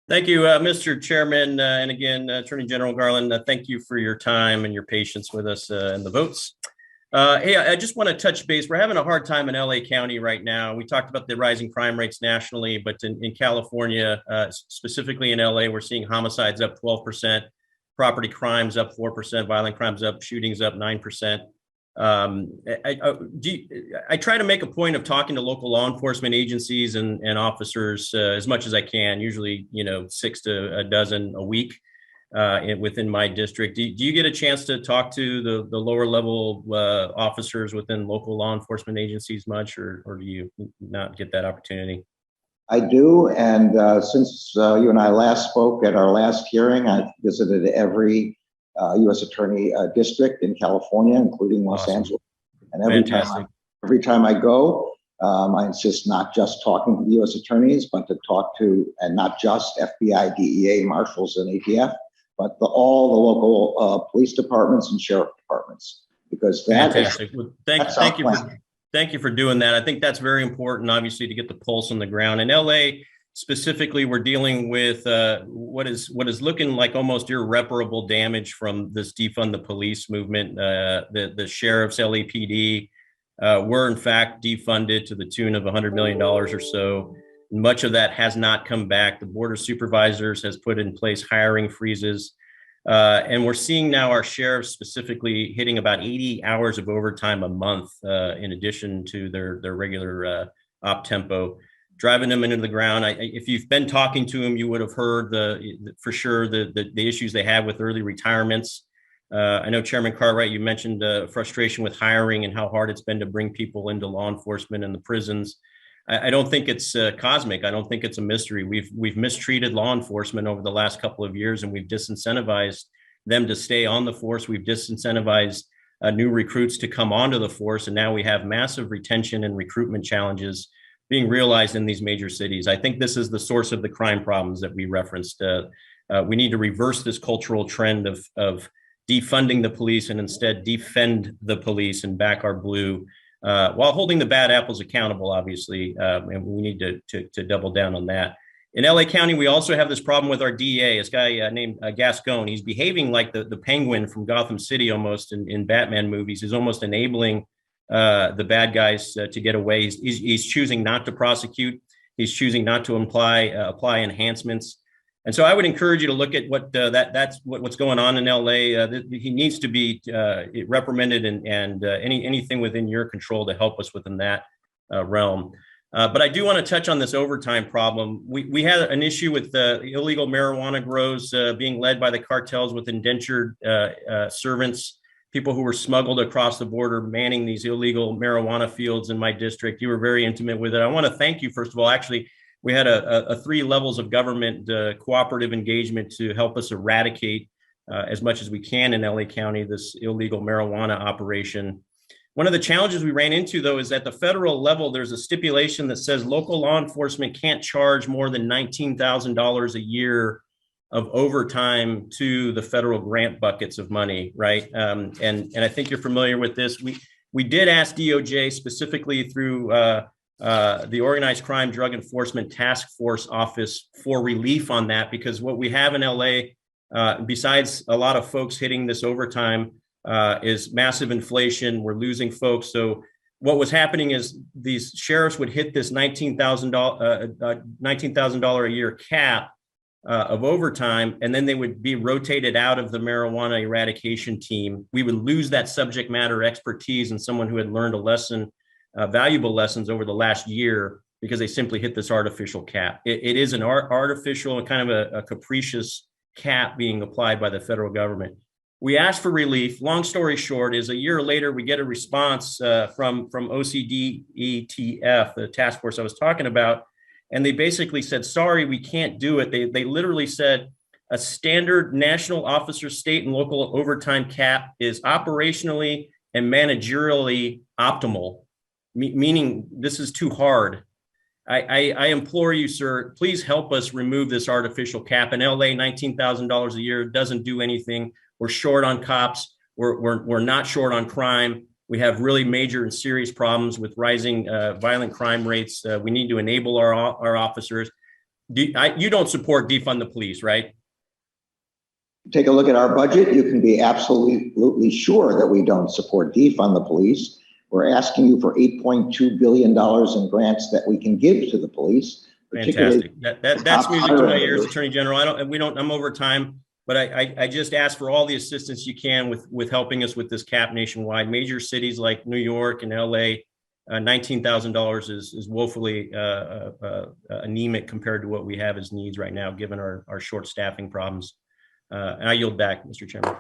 Thank you, Mr. Chairman, and again, Attorney General Garland. Thank you for your time and your patience with us and the votes. Hey, I just want to touch base. We're having a hard time in LA County right now. We talked about the rising crime rates nationally, but in California, specifically in LA, we're seeing homicides up 12%, property crimes up 4%, violent crimes up, shootings up 9%. I try to make a point of talking to local law enforcement agencies and officers as much as I can, usually, 6 to a dozen a week within my district. Do you get a chance to talk to the lower level officers within local law enforcement agencies much, or do you not get that opportunity? I do, and since you and I last spoke at our last hearing, I've visited every U.S. Attorney district in California, including Los Awesome. Angeles. And every time I go, I insist not just talking to the U.S. attorneys, but to talk to, and not just FBI, DEA, marshals, and ATF, but all the local police departments and sheriff departments, because fantastic. Thank you for doing that. I think that's very important, obviously, to get the pulse on the ground. In LA specifically, we're dealing with what is looking like almost irreparable damage from this defund the police movement. The sheriff's LAPD were in fact defunded to the tune of $100 million or so. Much of that has not come back. The Board of Supervisors has put in place hiring freezes. And we're seeing now our sheriffs specifically hitting about 80 hours of overtime a month, in addition to their regular op tempo, driving them into the ground. If you've been talking to them, you would have heard for sure the issues they have with early retirements. I know Chairman Cartwright, you mentioned frustration with hiring and how hard it's been to bring people into law enforcement and the prisons. I don't think it's cosmic. I don't think it's a mystery. We've mistreated law enforcement over the last couple of years, and we've disincentivized them to stay on the force. We've disincentivized new recruits to come onto the force, and now we have massive retention and recruitment challenges being realized in these major cities. I think this is the source of the crime problems that we referenced. We need to reverse this cultural trend of defunding the police and instead defend the police and back our blue, while holding the bad apples accountable, obviously, and we need to double down on that. In LA County, we also have this problem with our DA, this guy named Gascon. He's behaving like the Penguin from Gotham City almost in Batman movies. He's almost enabling the bad guys to get away. He's choosing not to prosecute. He's choosing not to apply enhancements. And so I would encourage you to look at what's going on in LA. He needs to be reprimanded and anything within your control to help us within that realm. But I do want to touch on this overtime problem. We had an issue with illegal marijuana grows being led by the cartels with indentured servants, people who were smuggled across the border, manning these illegal marijuana fields in my district. You were very intimate with it. I want to thank you, first of all. Actually, we had a 3 levels of government cooperative engagement to help us eradicate as much as we can in LA County this illegal marijuana operation. One of the challenges we ran into, though, is at the federal level, there's a stipulation that says local law enforcement can't charge more than $19,000 a year of overtime to the federal grant buckets of money, right? And I think you're familiar with this. We did ask DOJ specifically through the Organized Crime Drug Enforcement Task Force Office for relief on that, because what we have in LA, besides a lot of folks hitting this overtime, is massive inflation. We're losing folks. So what was happening is these sheriffs would hit this $19,000 a year cap of overtime, and then they would be rotated out of the marijuana eradication team. We would lose that subject matter expertise and someone who had learned a lesson, valuable lessons over the last year, because they simply hit this artificial cap. It is an artificial and kind of a capricious cap being applied by the federal government. We asked for relief. Long story short is a year later, we get a response from OCDETF, the task force I was talking about, and they basically said, sorry, we can't do it. They literally said a standard national officer state and local overtime cap is operationally and managerially optimal, meaning this is too hard. I implore you, sir, please help us remove this artificial cap. In LA, $19,000 a year doesn't do anything. We're short on cops. We're not short on crime. We have really major and serious problems with rising violent crime rates. We need to enable our officers. You don't support defund the police, right? Take a look at our budget. You can be absolutely sure that we don't support defund the police. We're asking you for $8.2 billion in grants that we can give to the police. Fantastic. That's music to my ears, Attorney General. I'm over time, but I just ask for all the assistance you can with helping us with this cap nationwide. Major cities like New York and LA, $19,000 is woefully anemic compared to what we have as needs right now, given our short staffing problems. And I yield back, Mr. Chairman.